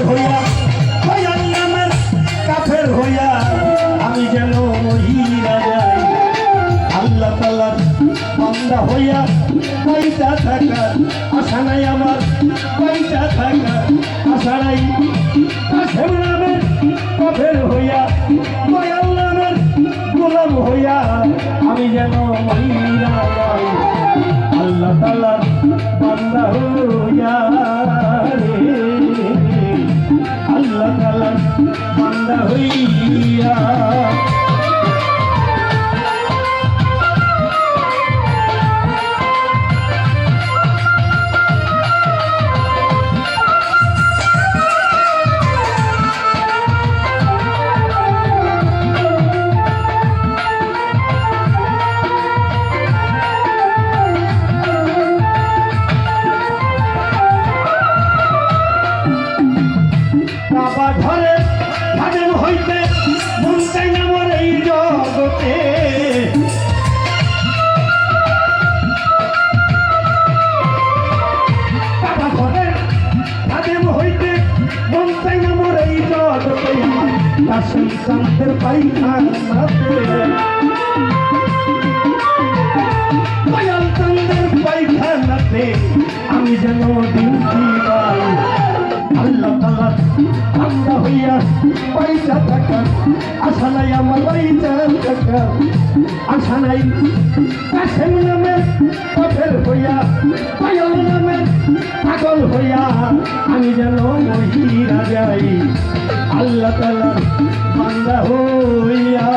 হইয়া দয়াল নামের কাফের হইয়া আমি যেন মহিলা যাই আল্লাহ তাআলার বান্দা হইয়া পয়সা থাকার আশা নাই আমার পয়সা থাকার আশা নাই কাফের নামের কাফের হইয়া দয়াল নামের গোলাম হইয়া আমি যেন মহিলা যাই আল্লাহ তাআলার বান্দা হইয়া রে আল্লাহ তাআলার বান্দা হইয়া বাবা ঘরে ভাবেন হইতে মন চাই না মোর এই জগতে বাবা ঘরে ভাবেন হইতে মন চাই না মোর এই জগতে কাশি কান্তের পায়খানাতে দয়াল কান্তের পায়খানাতে আমি যেন ডিউটি পাই আল্লাহ তাআলার বান্দা হইয়া পয়সা থাকার আশা নাই আমার পয়সা থাকার আশা নাই কাশেম নামের কাফের হইয়া দয়াল নামের পাগল হইয়া আমি যেন মহিলা যাই আল্লাহ তাআলার বান্দা হইয়া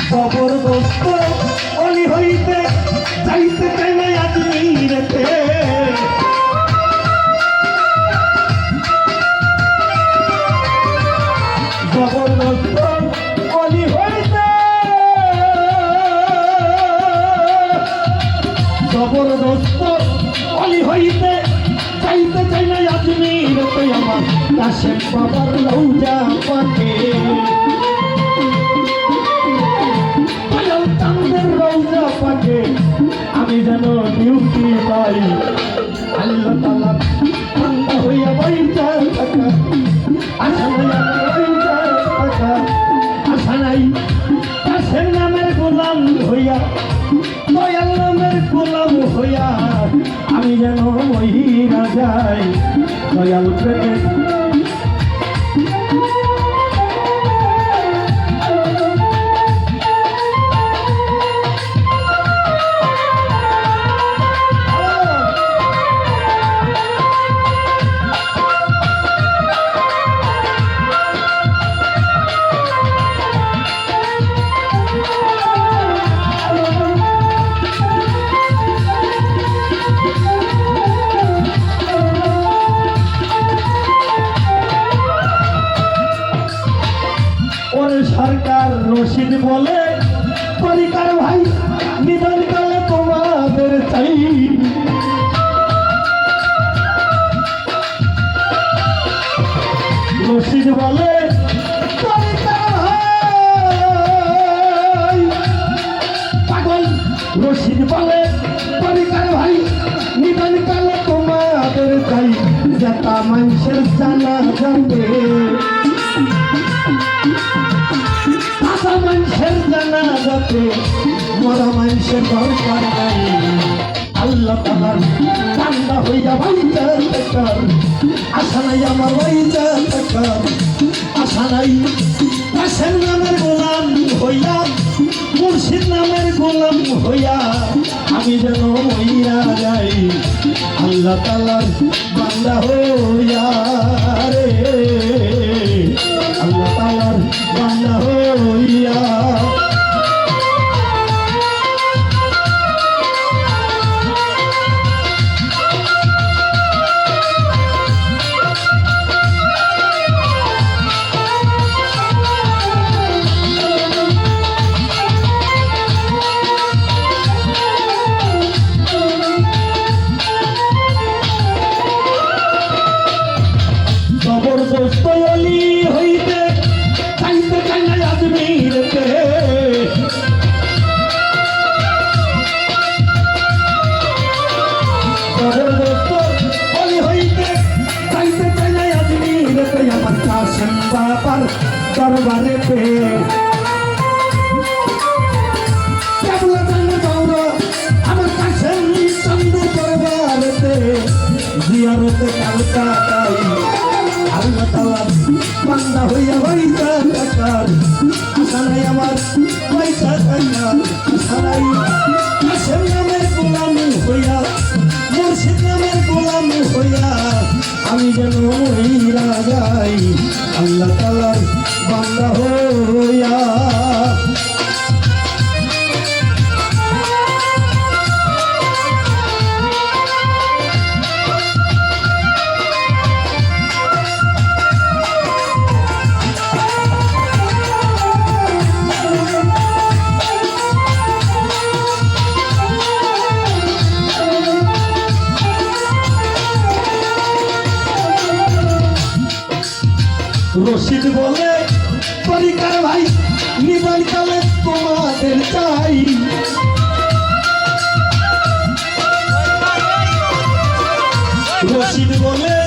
জবরদস্ত অলি হইতে যাইতে চাই না আজমিরেতে জবরদস্ত অলি হইতে জবরদস্ত অলি হইতে যাইতে চাই না আজমিরেতে আমার কাশেম বাবার রওজা পাকে রওজা পাকে আমি যেন ডিউটি পাই আল্লাহ তাআলার বান্দা হইয়া পয়সা থাকা আশা নাই পয়সা থাকা আশা নাই কাশেম নামের গোলাম হইয়া দয়াল নামের গোলাম হইয়া আমি যেন মহিলা যাই দয়াল প্রেমে সরকার রশিদ বলে পরিকার ভাই নিধন কালে তোমাদের চাই রশিদ বলে পরিকার ভাই পাগল রশিদ বলে পরিকার ভাই নিধন কালে তোমাদের চাই যেটা মানুষের জানা যাবে মানুষের জানা যাতে মরা মানুষের দরকার নাই আল্লাহ তাআলার বান্দা হইয়া পয়সা থাকার আশা নাই আমার পয়সা থাকার আশা নাই কাশেম নামের গোলাম হইয়া মুর্শিদ নামের গোলাম হইয়া আমি যেন মহিলা যাই আল্লাহ তাআলার বান্দা হইয়া রে আল্লাহ তাআলার বান্দা হইয়া জিয়ারতে কালকা তাই আল্লাহ তাআলার বান্দা হইয়া হইতা থাকার আশা নাই আমার পয়সা থাকার আশা নাই আশের নামের গোলাম হইয়া মুর্শিদ নামের গোলাম হইয়া আমি যেন মহিলা যাই আল্লাহ তাআলার বান্দা হইয়া রশিদ বলে পরিকার ভাই নিবান কালে তোমাদের চাই রশিদ বলে